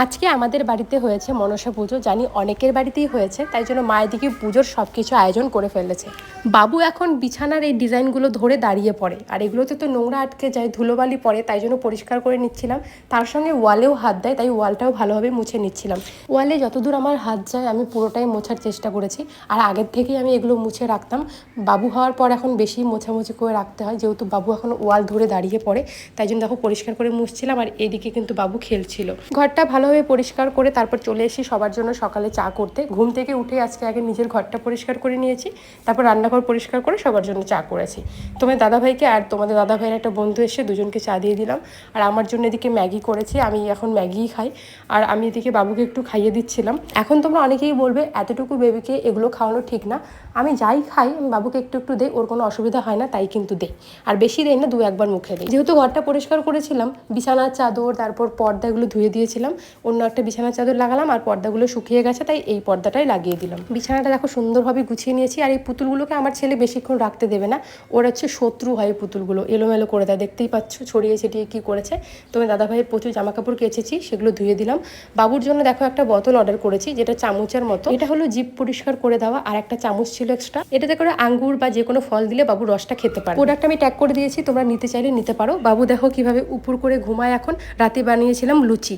আজকে আমাদের বাড়িতে হয়েছে মনসা পুজো, জানি অনেকের বাড়িতেই হয়েছে, তাই জন্য মায়ের দিকে পুজোর সব কিছু আয়োজন করে ফেলেছে। বাবু এখন বিছানার এই ডিজাইনগুলো ধরে দাঁড়িয়ে পড়ে, আর এগুলোতে তো নোংরা আটকে যায়, ধুলোবালি পড়ে, তাই জন্য পরিষ্কার করে নিচ্ছিলাম। তার সঙ্গে ওয়ালেও হাত দেয়, তাই ওয়ালটাও ভালোভাবে মুছে নিচ্ছিলাম। ওয়ালে যতদূর আমার হাত যায় আমি পুরোটাই মোছার চেষ্টা করেছি, আর আগের থেকেই আমি এগুলো মুছে রাখতাম। বাবু হওয়ার পর এখন বেশি মোছামুছি করে রাখতে হয়, যেহেতু বাবু এখন ওয়াল ধরে দাঁড়িয়ে পড়ে, তাই জন্য দেখো পরিষ্কার করে মুছছিলাম। আর এদিকে কিন্তু বাবু খেলছিল। ঘরটা ভালোভাবে পরিষ্কার করে তারপর চলে এসেছি সবার জন্য সকালে চা করতে। ঘুম থেকে উঠে আজকে আগে নিজের ঘরটা পরিষ্কার করে নিয়েছি, তারপর রান্নাঘর পরিষ্কার করে সবার জন্য চা করেছি। তোমার দাদাভাইকে আর তোমাদের দাদাভাইয়ের একটা বন্ধু এসে দুজনকে চা দিয়ে দিলাম। আর আমার জন্য এদিকে ম্যাগি করেছি, আমি এখন ম্যাগিই খাই। আর আমি এদিকে বাবুকে একটু খাইয়ে দিচ্ছিলাম। এখন তোমরা অনেকেই বলবে এতটুকু বেবিকে এগুলো খাওয়ানো ঠিক না। আমি যাই খাই আমি বাবুকে একটু একটু দেই, ওর কোনো অসুবিধা হয় না, তাই কিন্তু দেই। আর বেশি দেই না, 2-1 মুখে দিই। যেহেতু ঘরটা পরিষ্কার করেছিলাম, বিছানার চাদর তারপর পর্দাগুলো ধুয়ে দিয়েছিলাম, অন্য একটা বিছানার চাদর লাগালাম, আর পর্দাগুলো শুকিয়ে গেছে তাই এই পর্দাটাই লাগিয়ে দিলাম। বিছানাটা দেখো সুন্দরভাবে গুছিয়ে নিয়েছি। আর এই পুতুলগুলোকে আমার ছেলে বেশিক্ষণ রাখতে দেবে না, ওর হচ্ছে শত্রু হয় পুতুলগুলো, এলোমেলো করে দেয়। দেখতেই পাচ্ছ ছড়িয়ে ছিটিয়ে কী করেছে। তোমার দাদাভাইয়ের প্রচুর জামাকাপড় কেচেছি, সেগুলো ধুয়ে দিলাম। বাবুর জন্য দেখো একটা বোতল অর্ডার করেছি, যেটা চামচের মতো। এটা হলো জিভ পরিষ্কার করে দেওয়া, আর একটা চামচ ছিল এক্সট্রা। এটাতে করে আঙ্গুর বা যে কোনো ফল দিলে বাবু রসটা খেতে পারে। প্রোডাক্ট আমি ট্যাগ করে দিয়েছি, তোমরা নিতে চাইলে নিতে পারো। বাবু দেখো কিভাবে উপর করে ঘুমায়। এখন রাতে বানিয়েছিলাম লুচি।